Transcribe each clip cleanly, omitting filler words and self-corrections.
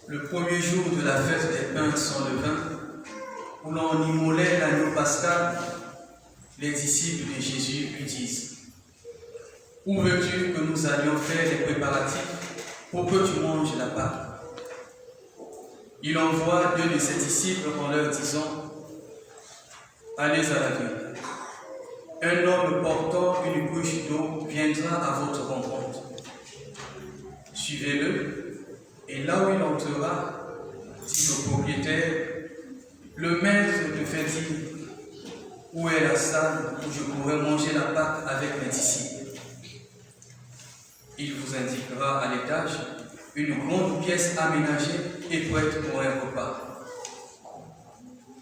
le premier jour de la fête des pains sans levain, où l'on immolait l'agneau pascal, les disciples de Jésus lui disent: où veux-tu que nous allions faire les préparatifs pour que tu manges la Pâque? Il envoie deux de ses disciples en leur disant: allez à la ville. Un homme portant une bouche d'eau viendra à votre rencontre. Suivez-le, et là où il entrera, dit au propriétaire: le maître te fait dire, où est la salle où je pourrais manger la Pâque avec mes disciples? Il vous indiquera à l'étage une grande pièce aménagée et prête pour un repas.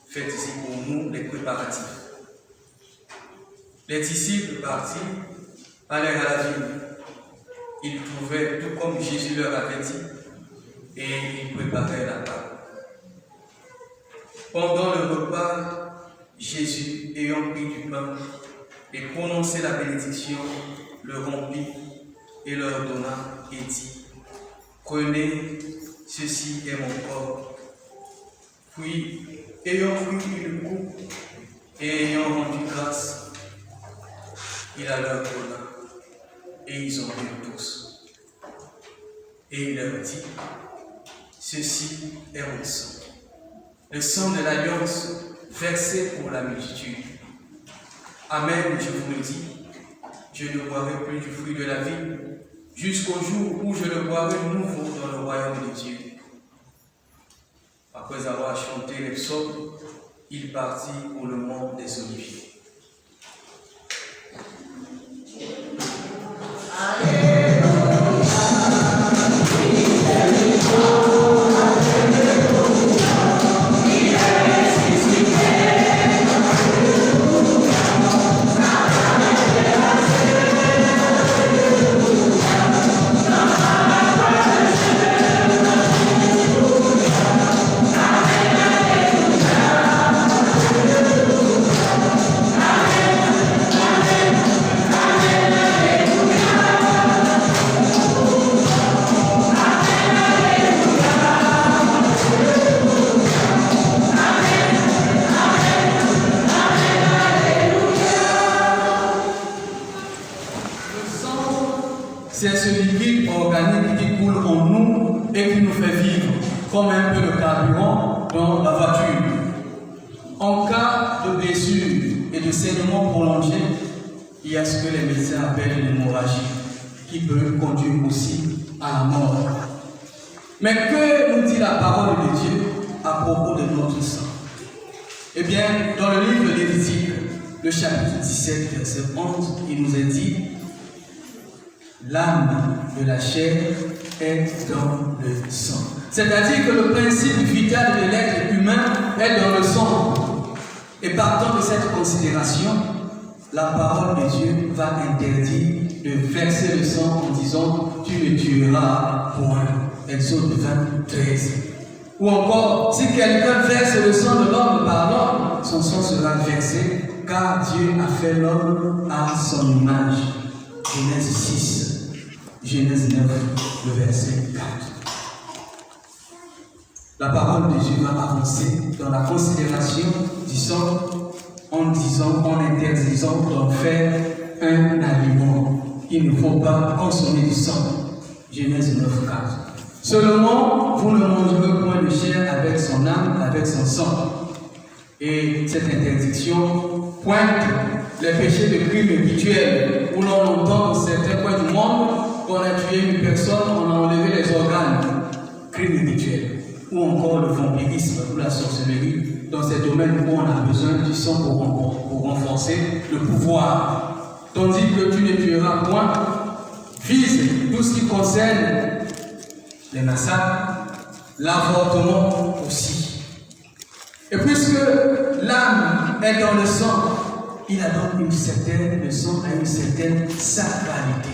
Faites ici pour nous les préparatifs. Les disciples partis allèrent à la ville. Ils trouvaient tout comme Jésus leur avait dit, et ils préparaient la Pâque. Pendant le repas, Jésus, ayant pris du pain et prononcé la bénédiction, le rompit et leur donna et dit: prenez, ceci est mon corps. Puis, ayant pris une coupe et ayant rendu grâce, il la leur donna, et ils en burent tous. Et il leur dit: ceci est mon sang, le sang de l'alliance versé pour la multitude. Amen, je vous le dis, je ne boirai plus du fruit de la vie, jusqu'au jour où je le boirai nouveau dans le royaume de Dieu. Après avoir chanté les psaumes, il partit pour le mont des Oliviers. C'est ce liquide organique qui coule en nous et qui nous fait vivre, comme un peu de carburant dans la voiture. En cas de blessure et de saignement prolongé, il y a ce que les médecins appellent l'hémorragie, qui peut conduire aussi à la mort. Mais que nous dit la parole de Dieu à propos de notre sang? Eh bien, dans le livre de Lévitique, le chapitre 17, verset 11, il nous est dit: l'âme de la chair est dans le sang. C'est-à-dire que le principe vital de l'être humain est dans le sang. Et partant de cette considération, la parole de Dieu va interdire de verser le sang en disant: tu ne tueras point. Exode 23. Ou encore, si quelqu'un verse le sang de l'homme par l'homme, son sang sera versé, car Dieu a fait l'homme à son image. Genèse 6. Genèse 9, le verset 4. La parole de Dieu va avancer dans la considération du sang en interdisant d'en faire un aliment. Il ne faut pas consommer du sang. Genèse 9, 4. Seulement, vous ne mangerez point de chair avec son âme, avec son sang. Et cette interdiction pointe les péchés de crime rituel, où l'on entend dans certains coins du monde qu'on a tué une personne, on a enlevé les organes, crime rituel, ou encore le vampirisme ou la sorcellerie, dans ces domaines où on a besoin du sang pour renforcer le pouvoir. Tandis que tu ne tueras point vise tout ce qui concerne les massacres, l'avortement aussi. Et puisque l'âme est dans le sang, il a donc le sang a une certaine sacralité.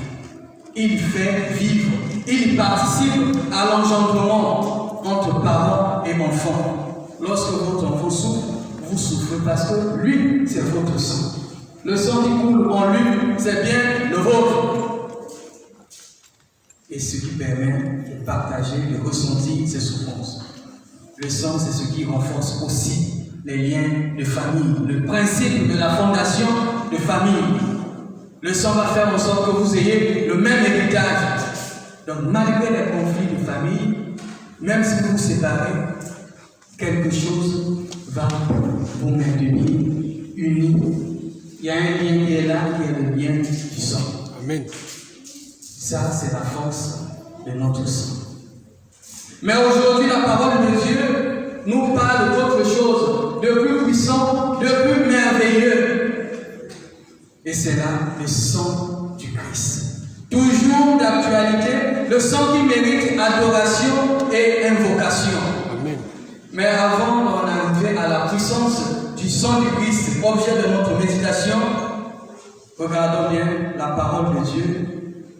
Il fait vivre, il participe à l'engendrement entre parents et enfants. Lorsque votre enfant souffre, vous souffrez parce que lui, c'est votre sang. Le sang qui coule en lui, c'est bien le vôtre. et ce qui permet de partager, de ressentir ses souffrances. Le sang, c'est ce qui renforce aussi les liens de famille, le principe de la fondation de famille. Le sang va faire en sorte que vous ayez le même héritage. Donc, malgré les conflits de famille, même si vous vous séparez, quelque chose va vous maintenir unis. Il y a un lien qui est là, qui est le lien du sang. Amen. Ça, c'est la force de notre sang. Mais aujourd'hui, la parole de Dieu nous parle d'autre chose, de plus puissant, de plus merveilleux. Et c'est là le sang du Christ. Toujours d'actualité, le sang qui mérite adoration et invocation. Amen. Mais avant d'en arriver à la puissance du sang du Christ, objet de notre méditation, regardons bien, la parole de Dieu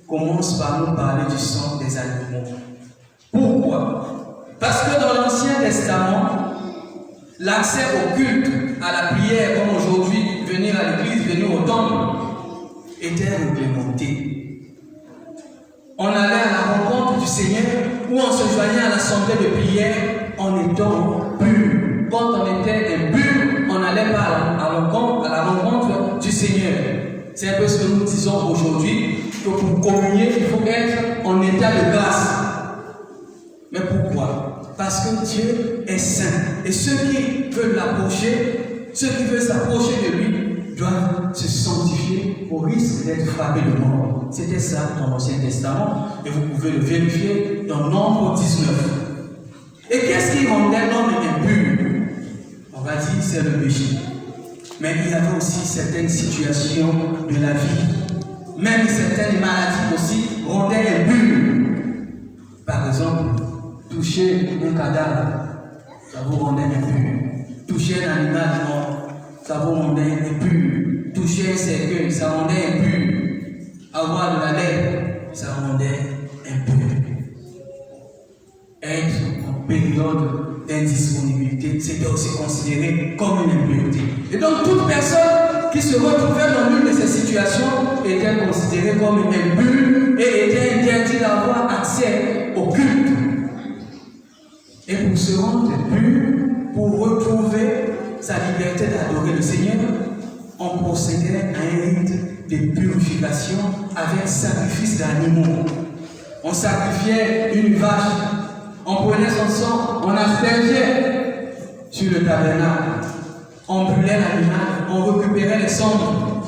commence par nous parler du sang des animaux. Pourquoi? Parce que dans l'Ancien Testament, l'accès au culte, à la prière, comme aujourd'hui, venir à l'église, venir au temple, était réglementé. On allait à la rencontre du Seigneur ou on se joignait à l'assemblée de prière en étant pur. Quand on était impur, on n'allait pas à la rencontre du Seigneur. C'est un peu ce que nous disons aujourd'hui, que pour communier, il faut être en état de grâce. Mais pourquoi? Parce que Dieu est saint. Et ceux qui veulent l'approcher, ceux qui veulent s'approcher de lui, doivent se sanctifier au risque d'être frappés de mort. C'était ça dans l'Ancien Testament. Et vous pouvez le vérifier dans Nombre 19. Et qu'est-ce qui rendait l'homme impur? On va dire c'est le péché. Mais il y avait aussi certaines situations de la vie. Même certaines maladies aussi rendaient impur. Par exemple, toucher un cadavre, ça vous rendait impur. Toucher un animal mort, ça vous rendait impur. Toucher un cercueil, ça rendait impur. Avoir de la lèvre, ça rendait impur. Être en période d'indisponibilité, c'était aussi considéré comme une impureté. Et donc toute personne qui se retrouvait dans l'une de ces situations était considérée comme une impure et était interdit d'avoir accès au culte. Et pour se rendre pur, pour retrouver sa liberté d'adorer le Seigneur, on procédait à un rite de purification avec sacrifice d'animaux. On sacrifiait une vache, on prenait son sang, on aspergeait sur le tabernacle, on brûlait l'animal, on récupérait les cendres.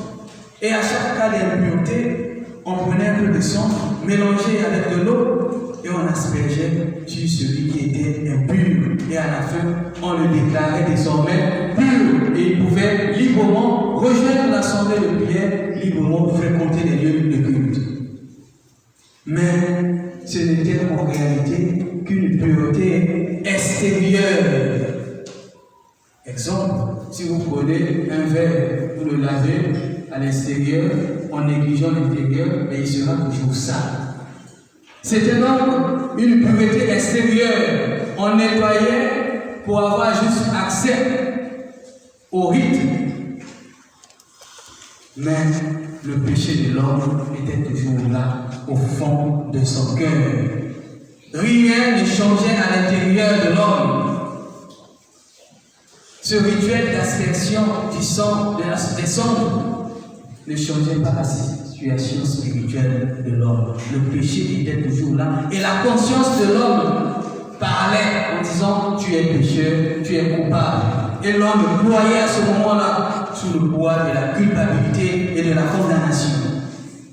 Et à chaque cas d'impureté, on prenait un peu de sang, mélangeait avec de l'eau, et on aspergeait sur celui qui était impur. Et à la fin, on le déclarait désormais pur. Et il pouvait librement rejoindre l'assemblée de prière, librement fréquenter les lieux de culte. Mais ce n'était en réalité qu'une pureté extérieure. Exemple, si vous prenez un verre, vous le lavez à l'extérieur, en négligeant l'intérieur, et il sera toujours sale. C'était donc une pureté extérieure. On nettoyait pour avoir juste accès au rite. Mais le péché de l'homme était toujours là, au fond de son cœur. Rien ne changeait à l'intérieur de l'homme. Ce rituel d'aspersion du sang, des cendres, ne changeait pas la situation spirituelle de l'homme. Le péché était toujours là. Et la conscience de l'homme parlait en disant, tu es pécheur, tu es coupable. Et l'homme ployait à ce moment-là sous le poids de la culpabilité et de la condamnation.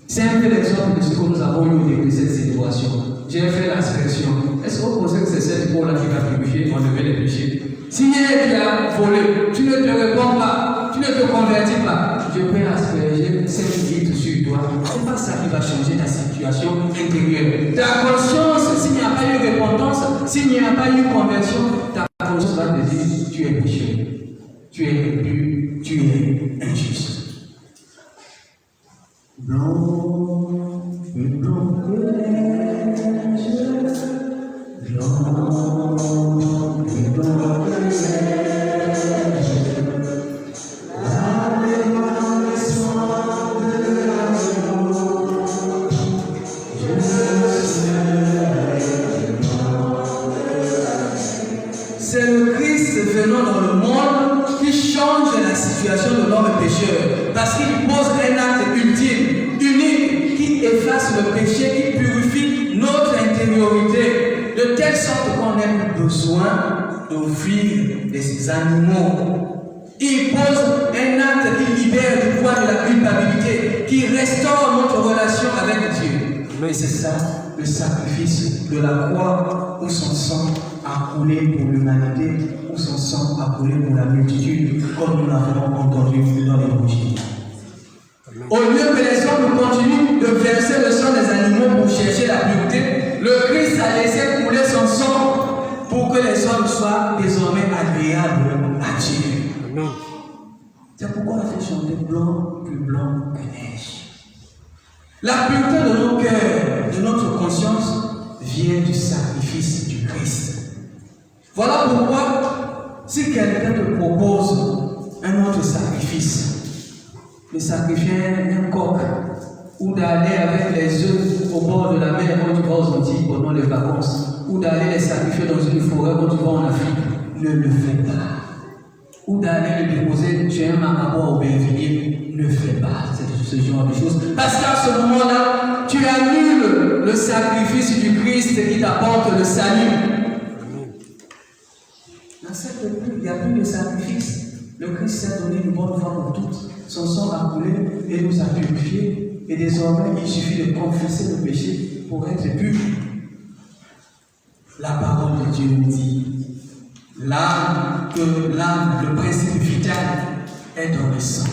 C'est un peu l'exemple de ce que nous avons eu au début de cette célébration. J'ai fait l'aspersion. Est-ce qu'on pensait que c'est cette peau-là qui va purifier, enlever les péchés? Si hier tu as volé, tu ne te réponds pas, tu ne te convertis pas, je peux asperger 5 litres sur toi. Ce n'est pas ça qui va changer ta situation intérieure. Ta conscience, s'il n'y a pas eu repentance, s'il n'y a pas eu conversion, ta conscience va te dire, tu es pécheur, tu es impur, tu es injuste. Blanc, blanc que neige, blanc, blanc que neige, lavez-moi le sang de l'amour, je suis situation de l'homme pécheur. Parce qu'il pose un acte ultime, unique, qui efface le péché, qui purifie notre intériorité, de telle sorte qu'on n'a plus besoin d'offrir des animaux. Il pose un acte qui libère du poids de la culpabilité, qui restaure notre relation avec Dieu. Et c'est ça, le sacrifice de la croix, où son sang a coulé pour l'humanité, où son sang a coulé pour la multitude, comme nous l'avons entendu dans l'Évangile. Au lieu que les hommes continuent de verser le sang des animaux pour chercher la pureté, le Christ a laissé couler son sang pour que les hommes soient désormais agréables à Dieu. C'est pourquoi on a fait chanter blanc, plus blanc que neige. La pureté de nos cœurs, de notre conscience, vient du sacrifice du Christ. Voilà pourquoi, si quelqu'un te propose un autre sacrifice, de sacrifier un coq, ou d'aller avec les œufs au bord de la mer quand tu vas aux Antilles pendant les vacances, ou d'aller les sacrifier dans une forêt quand tu vas en Afrique, ne le fais pas. Ou d'aller le déposer chez un marabout au Bervilliers, ne fais pas ce genre de choses. Parce qu'à ce moment-là, tu annules le sacrifice du Christ qui t'apporte le salut. Dans cette époque, il n'y a plus de sacrifice. Le Christ s'est donné une bonne fois pour toutes. Son sang a coulé et nous a purifiés. Et désormais, il suffit de confesser le péché pour être pur. La parole de Dieu nous dit l'âme, le principe vital est dans le sang.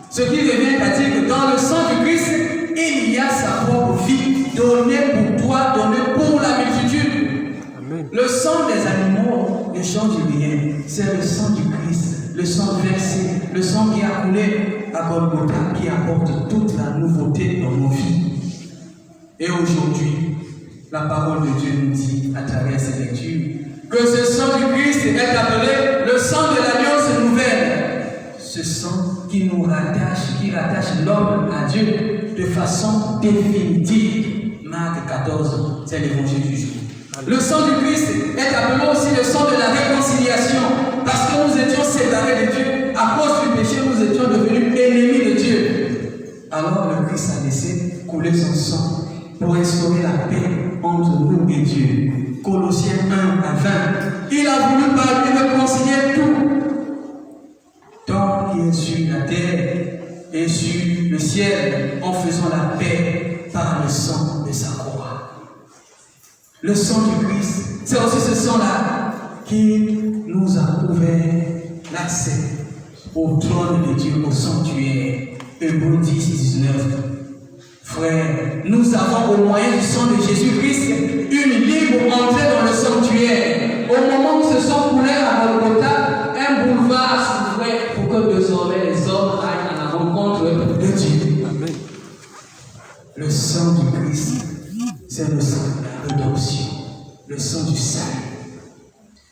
Ce qui revient à dire que dans le sang du Christ, il y a sa propre vie donnée pour toi, donnée pour la multitude. Amen. Le sang des animaux ne change rien. C'est le sang du Christ, le sang versé, le sang qui a coulé à Golgotha, qui apporte toute la nouveauté dans nos vies. Et aujourd'hui, la parole de Dieu nous dit à travers ces lectures que ce sang du Christ est appelé le sang de l'alliance nouvelle. Ce sang qui nous rattache, qui rattache l'homme à Dieu de façon définitive. Marc 14, c'est l'évangile du jour. Le sang du Christ est appelé aussi le sang de la réconciliation, parce que nous étions séparés de Dieu. À cause du péché, nous étions devenus ennemis de Dieu. Alors le Christ a laissé couler son sang pour instaurer la paix entre nous et Dieu. Colossiens 1 à 20. Il a voulu par lui réconcilier tout, tant qui est sur la terre et sur le ciel, en faisant la paix par le sang de sa croix. Le sang du Christ, c'est aussi ce sang-là qui nous a ouvert l'accès au trône de Dieu, au sanctuaire. Hébreux 10, 19. Frères, nous avons au moyen du sang de Jésus-Christ une libre entrée dans le sanctuaire. Au moment où ce sang coulait à Golgotha, un boulevard s'ouvrait pour que désormais les hommes aillent à la rencontre de Dieu. Amen. Le sang du Christ, c'est le sang de la rédemption, le sang du salut.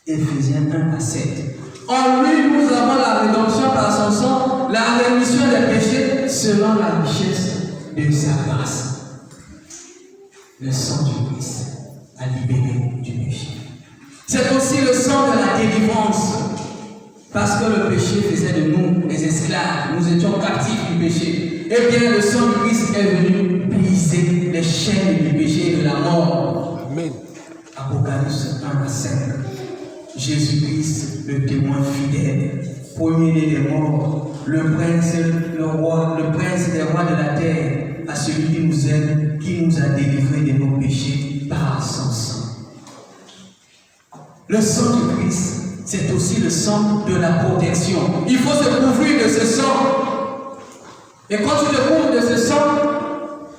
Éphésiens 1 à 7. En lui, nous avons la rédemption par son sang, la rémission des péchés selon la richesse de sa grâce. Le sang du Christ a libéré du péché. C'est aussi le sang de la délivrance. Parce que le péché faisait de nous des esclaves. Nous étions captifs du péché. Eh bien, le sang du Christ est venu briser les chaînes du péché et de la mort. Amen. Apocalypse 1 à 5. Jésus-Christ, le témoin fidèle, premier-né des morts, le prince des rois de la terre, à celui qui nous aime, qui nous a délivrés de nos péchés par son sang. Le sang du Christ, c'est aussi le sang de la protection. Il faut se couvrir de ce sang. Et quand tu te couvres de ce sang,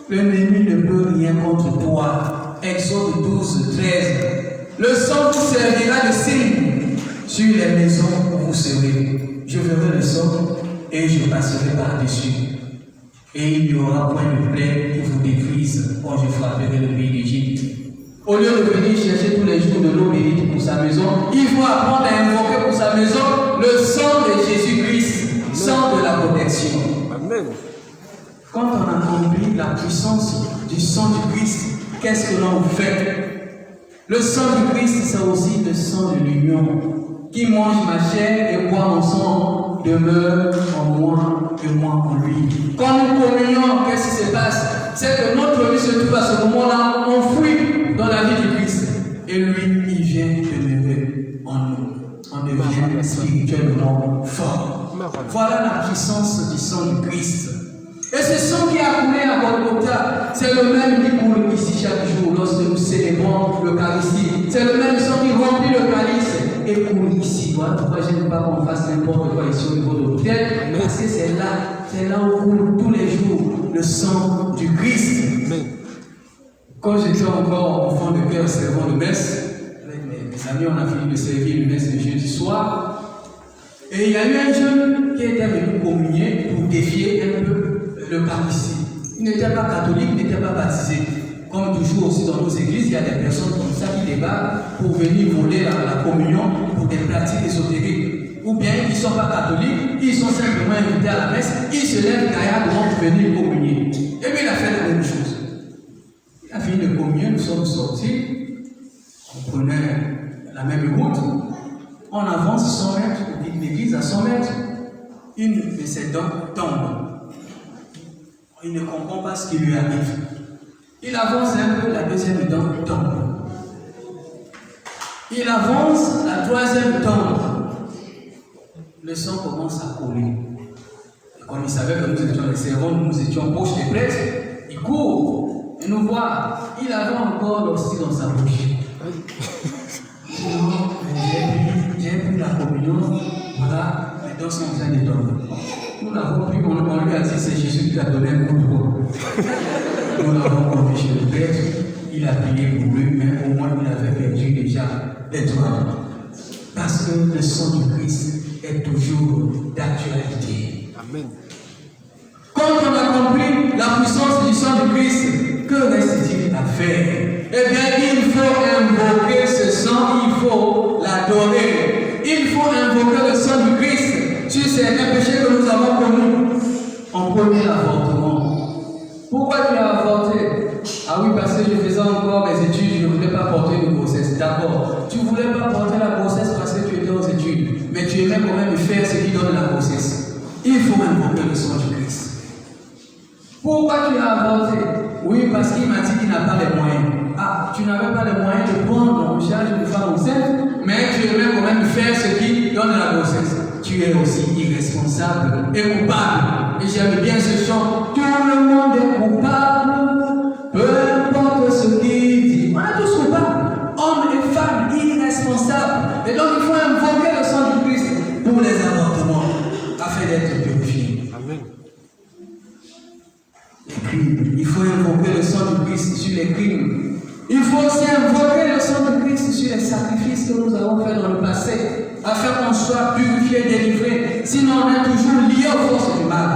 l'ennemi ne peut rien contre toi. Exode 12, 13. Le sang vous servira de signe sur les maisons où vous serez. Je verrai le sang et je passerai par-dessus. Et il n'y aura point de plaie qui vous détruise quand je frapperai le pays d'Égypte. Au lieu de venir chercher tous les jours de l'eau bénite pour sa maison, il faut apprendre à invoquer pour sa maison le sang de Jésus-Christ, sang de la protection. Amen. Quand on a compris la puissance du sang du Christ, qu'est-ce que l'on fait? Le sang du Christ, c'est aussi le sang de l'union. Qui mange ma chair et boit mon sang demeure en moi et moi en lui. Quand nous communions, qu'est-ce qui se passe? C'est que notre vie se trouve à ce moment-là enfoui dans la vie du Christ. Et lui, il vient demeurer en nous. On devient spirituellement fort. Voilà la puissance du sang du Christ. Et ce sang qui a coulé à Golgotha, c'est le même qui coule ici chaque jour lorsque nous célébrons l'Eucharistie. C'est le même sang qui remplit le calice et coule ici. Voilà pourquoi je n'aime pas qu'on fasse n'importe quoi ici au niveau de l'autel, parce que c'est là où coule tous les jours le sang du Christ. Quand j'étais encore enfant de cœur servant de messe, avec mes amis, on a fini de servir une messe le jeudi soir. Et il y a eu un jeune qui était venu communier pour défier un peu l'Eucharistie. Il n'était pas catholique, il n'était pas baptisé. Comme toujours aussi dans nos églises, il y a des personnes comme ça qui débattent pour venir voler la communion pour des pratiques ésotériques. Ou bien ils ne sont pas catholiques, ils sont simplement invités à la messe, ils se lèvent gaillardement pour venir communier. Et puis il a fait la même chose. Il a fini de communier, nous sommes sortis, on prenait la même route, on avance 100 mètres, on quitte l'église à 100 mètres, une de ses dents tombe. Il ne comprend pas ce qui lui arrive. Il avance un peu, la deuxième dent tombe. Il avance, la troisième tombe. Le sang commence à couler. Et comme il savait que nous étions les servants, nous étions proches des prêtres, il court et nous voit. Il avait encore l'hostie dans sa bouche. J'ai pris la communion, voilà, les dents sont en train de tomber. Nous l'avons pris, on lui a dit c'est Jésus qui a donné un coup de poing. Nous l'avons conduit chez le prêtre, il a prié pour lui, mais au moins il avait perdu déjà les droits. Parce que le sang du Christ est toujours d'actualité. Amen. Quand on a compris la puissance du sang du Christ, que reste-t-il à faire? Eh bien, il faut invoquer ce sang, il faut l'adorer. Il faut invoquer le sang du Christ sur certains péchés que nous avons commis. En premier, l'avortement. Pourquoi tu as avorté? Ah oui, parce que je faisais encore mes études, je ne voulais pas porter une grossesse. D'accord. Tu ne voulais pas porter la grossesse parce que tu étais aux études, mais tu aimais quand même faire ce qui donne la grossesse. Il faut invoquer le sang du Christ. Pourquoi tu as avorté? Oui, parce qu'il m'a dit qu'il n'a pas les moyens. Ah, tu n'avais pas les moyens de prendre en charge une femme enceinte, mais tu aimais quand même faire ce qui donne la grossesse. Tu es aussi irresponsable et coupable. Et j'aime bien ce chant. Tout le monde est coupable, peu importe ce qu'il dit. On est tous coupables, hommes et femmes irresponsables. Et donc il faut invoquer le sang du Christ pour les avortements, afin d'être purifiés. Amen. Les crimes. Il faut invoquer le sang du Christ sur les crimes. Il faut aussi invoquer le sang du Christ sur les sacrifices que nous avons faits dans le passé, afin qu'on soit purifié et délivré. Sinon, on est toujours lié aux forces du mal.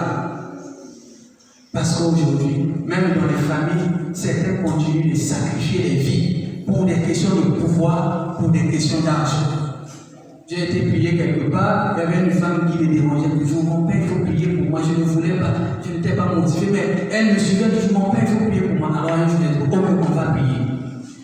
Parce qu'aujourd'hui, même dans les familles, certains continuent de sacrifier les vies pour des questions de pouvoir, pour des questions d'argent. J'ai été prié quelque part, il y avait une femme qui me dérangeait toujours. Mon père, il faut prier pour moi. Je ne voulais pas, je n'étais pas motivé, mais elle me suivait toujours. Mon père, il faut prier pour moi. Alors un jour, elle dit, on va prier.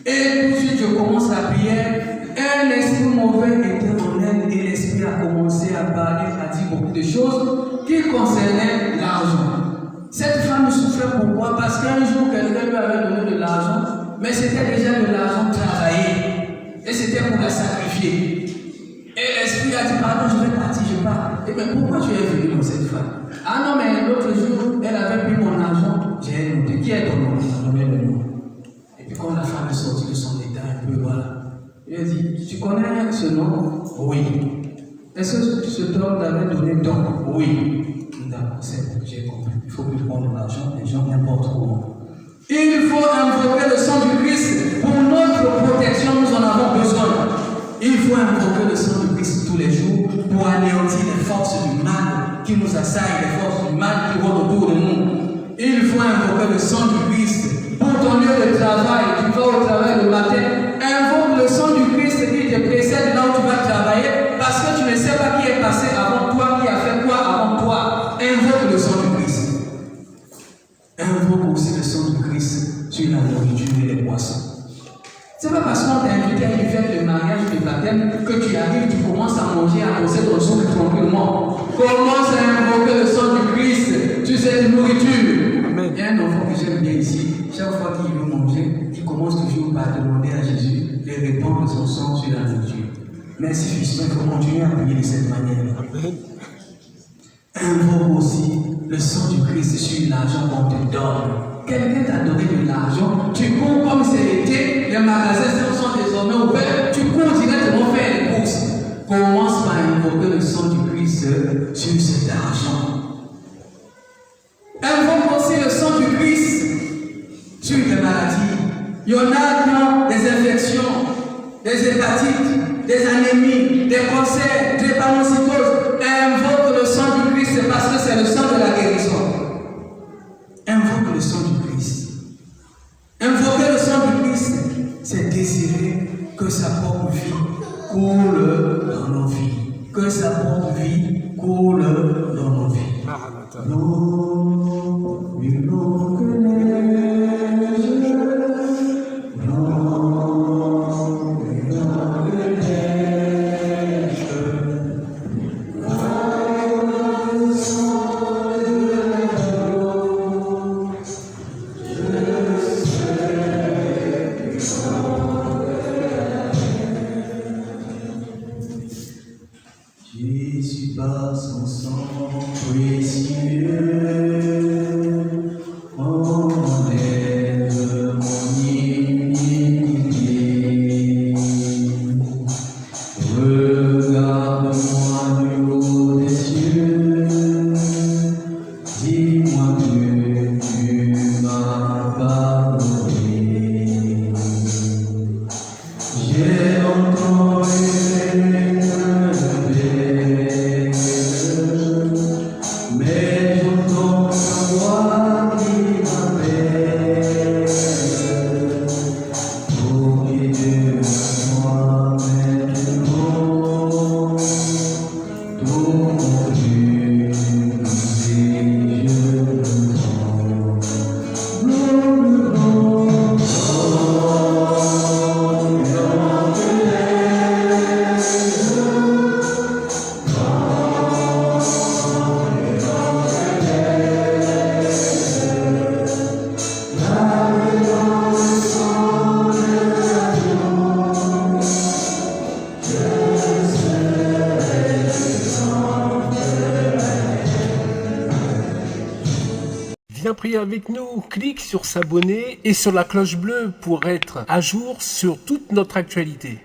Et tout de suite, je commence la prière. Un esprit mauvais était en elle et l'esprit a commencé à parler, à dire beaucoup de choses qui concernaient l'argent. Cette femme souffrait pourquoi? Parce qu'un jour, quelqu'un lui avait donné de l'argent, mais c'était déjà de l'argent travaillé. Et c'était pour la sacrifier. Et l'esprit a dit, pardon, je vais partir, je pars. Et bien, pourquoi tu es venu dans cette femme? Ah non, mais l'autre jour, elle avait pris mon argent. J'ai noté, qui est ton nom? Elle a donné le nom. Et puis quand la femme est sortie de son état un peu, voilà. Il a dit, tu connais ce nom? Oui. Est-ce que ce homme t'avait donné ton nom? Oui. D'accord, c'est bon, j'ai compris. Il faut plus prendre l'argent, les gens n'importe comment. Il faut invoquer le sang du Christ. Pour notre protection, nous en avons besoin. Il faut invoquer le sang du Christ tous les jours pour anéantir les forces du mal qui nous assaillent, les forces du mal qui rôdent autour de nous. Il faut invoquer le sang du Christ pour ton lieu de travail. Tu vas au travail le matin, invoque le sang du Christ qui te précède là où tu vas travailler parce que tu ne sais pas qui est passé avant toi, qui a fait quoi avant toi. Invoque le sang du Christ. Invoque aussi le sang du Christ sur la nourriture et les boissons. Ce n'est pas parce qu'on t'a invité à une fête de mariage, de baptême, que tu arrives, tu commences à manger, à poser ton souffle tranquillement. Commence à invoquer le sang du Christ sur cette nourriture. Amen. Il y a un enfant que j'aime bien ici. Chaque fois qu'il veut manger, il commence toujours par demander à Jésus de répandre son sang sur la nourriture. Merci Fils, il faut continuer à prier de cette manière. Amen. Invoque aussi le sang du Christ sur l'argent qu'on te donne. Quelqu'un t'a donné de l'argent, tu cours comme c'est l'été, les magasins sont désormais ouverts, tu cours directement faire les courses. Commence par invoquer le sang du Christ sur cet argent. Invoque aussi le sang du Christ sur les maladies. Il y en a qui ont des infections, des hépatites, des anémies, des cancers, des drépanocytoses. Invoque le sang du Christ parce que c'est le sang de la guérison. Invoque le sang du Christ. Invoquer le sang du Christ, c'est désirer que sa propre vie coule dans nos vies. Que sa propre vie coule dans nos vies. Non, il nous connaît. Non, il nous connaît. Jésus par son sang précieux enlève mon iniquité. Regarde-moi du haut des cieux, dis-moi que tu m'as pardonné. J'ai encore une mais j'entends ta voix qui m'appelle. Oh, Dieu, moi maintenant, tout mon Dieu, si je le Viens prier avec nous, clique sur s'abonner et sur la cloche bleue pour être à jour sur toute notre actualité.